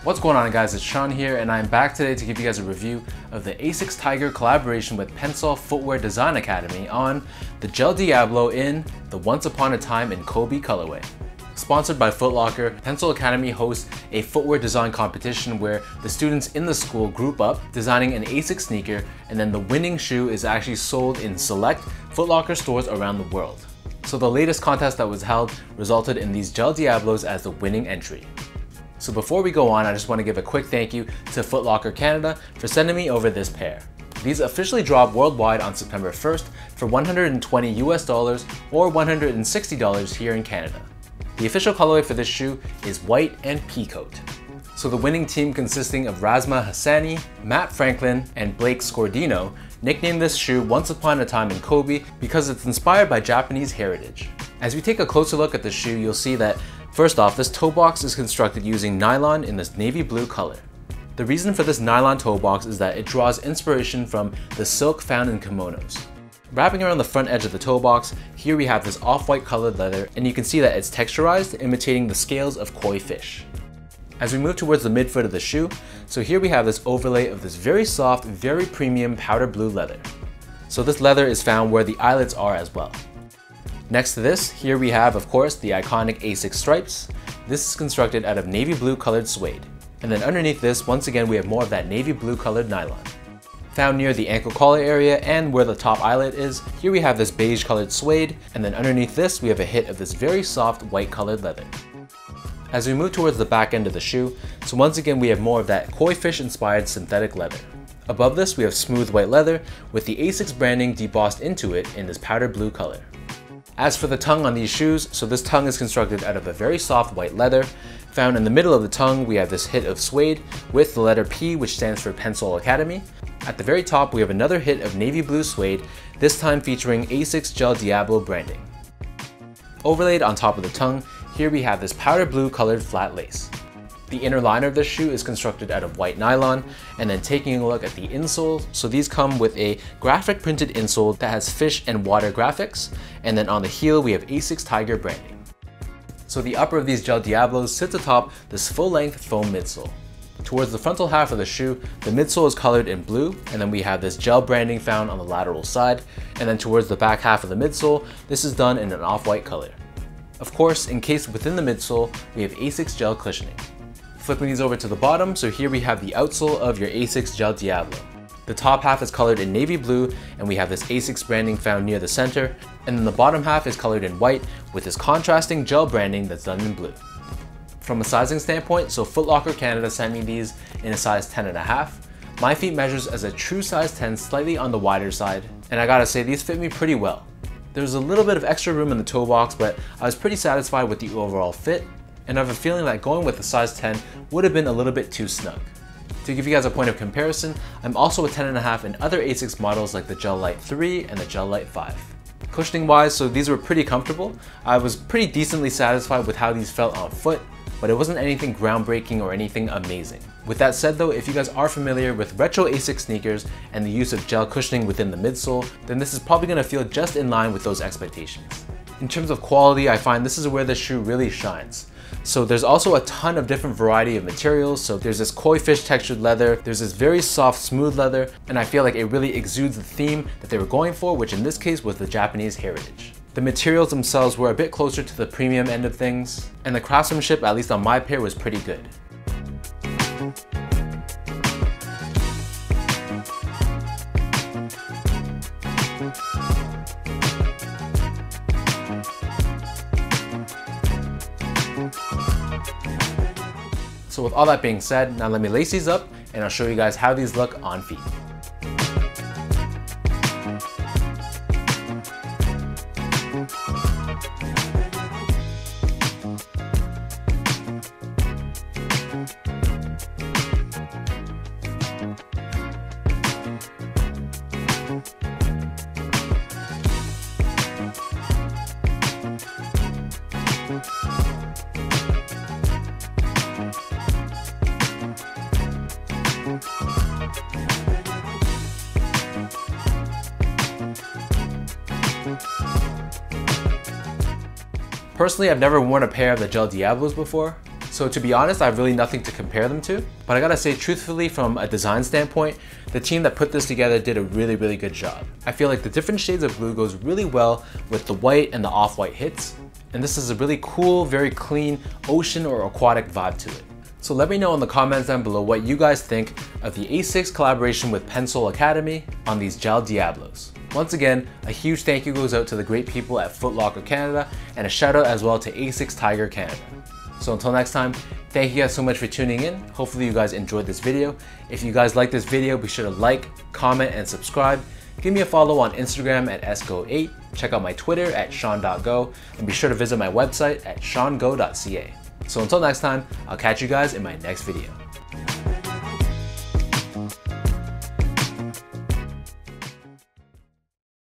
What's going on, guys? It's Sean here, and I'm back today to give you guys a review of the Asics Tiger collaboration with Pensole Footwear Design Academy on the Gel-Diablo in the Once Upon a Time in Kobe colorway. Sponsored by Foot Locker, Pensole Academy hosts a footwear design competition where the students in the school group up designing an Asics sneaker, and then the winning shoe is actually sold in select Foot Locker stores around the world. So the latest contest that was held resulted in these Gel-Diablos as the winning entry. So before we go on, I just want to give a quick thank you to Foot Locker Canada for sending me over this pair. These officially drop worldwide on September 1st for $120 US or $160 here in Canada. The official colorway for this shoe is white and peacoat. So the winning team, consisting of Razma Hassani, Matt Franklin, and Blake Scordino, nicknamed this shoe Once Upon a Time in Kobe because it's inspired by Japanese heritage. As we take a closer look at the shoe, you'll see that first off, this toe box is constructed using nylon in this navy blue color. The reason for this nylon toe box is that it draws inspiration from the silk found in kimonos. Wrapping around the front edge of the toe box, here we have this off-white colored leather, and you can see that it's texturized, imitating the scales of koi fish. As we move towards the midfoot of the shoe, so here we have this overlay of this very soft, very premium powder blue leather. So this leather is found where the eyelets are as well. Next to this, here we have, of course, the iconic Asics stripes. This is constructed out of navy blue colored suede. And then underneath this, once again, we have more of that navy blue colored nylon. Found near the ankle collar area and where the top eyelet is, here we have this beige colored suede, and then underneath this, we have a hit of this very soft white colored leather. As we move towards the back end of the shoe, so once again, we have more of that koi fish inspired synthetic leather. Above this, we have smooth white leather with the Asics branding debossed into it in this powder blue color. As for the tongue on these shoes, so this tongue is constructed out of a very soft white leather. Found in the middle of the tongue, we have this hit of suede with the letter P, which stands for Pensole Academy. At the very top, we have another hit of navy blue suede, this time featuring Asics Gel-Diablo branding. Overlaid on top of the tongue, here we have this powder blue colored flat lace. The inner liner of this shoe is constructed out of white nylon, and then taking a look at the insole, so these come with a graphic printed insole that has fish and water graphics, and then on the heel we have Asics Tiger branding. So the upper of these Gel-Diablos sits atop this full-length foam midsole. Towards the frontal half of the shoe, the midsole is colored in blue, and then we have this gel branding found on the lateral side, and then towards the back half of the midsole, this is done in an off-white color. Of course, encased within the midsole, we have Asics gel cushioning. Flipping these over to the bottom, so here we have the outsole of your Asics Gel-Diablo. The top half is colored in navy blue, and we have this Asics branding found near the center, and then the bottom half is colored in white with this contrasting gel branding that's done in blue. From a sizing standpoint, so Foot Locker Canada sent me these in a size 10.5. My feet measures as a true size 10, slightly on the wider side, and I gotta say, these fit me pretty well. There's a little bit of extra room in the toe box, but I was pretty satisfied with the overall fit, and I have a feeling that going with a size 10 would have been a little bit too snug. To give you guys a point of comparison, I'm also a 10.5 in other Asics models like the Gel Lite 3 and the Gel Lite 5. Cushioning wise, so these were pretty comfortable. I was pretty decently satisfied with how these felt on foot, but it wasn't anything groundbreaking or anything amazing. With that said though, if you guys are familiar with retro Asics sneakers and the use of gel cushioning within the midsole, then this is probably going to feel just in line with those expectations. In terms of quality, I find this is where the shoe really shines. So there's also a ton of different variety of materials. So there's this koi fish textured leather, there's this very soft smooth leather, and I feel like it really exudes the theme that they were going for, which in this case was the Japanese heritage. The materials themselves were a bit closer to the premium end of things, and the craftsmanship, at least on my pair, was pretty good. So with all that being said, now let me lace these up and I'll show you guys how these look on feet. Personally, I've never worn a pair of the Gel-Diablos before, so to be honest, I have really nothing to compare them to. But I gotta say, truthfully, from a design standpoint, the team that put this together did a really good job. I feel like the different shades of blue goes really well with the white and the off-white hits, and this is a really cool, very clean ocean or aquatic vibe to it. So let me know in the comments down below what you guys think of the Asics collaboration with Pensole Academy on these Gel-Diablos. Once again, a huge thank you goes out to the great people at Foot Locker Canada, and a shout out as well to Asics Tiger Canada. So until next time, thank you guys so much for tuning in. Hopefully you guys enjoyed this video. If you guys like this video, be sure to like, comment, and subscribe. Give me a follow on Instagram at sgo8, check out my Twitter at sean.go, and be sure to visit my website at seango.ca. So until next time, I'll catch you guys in my next video.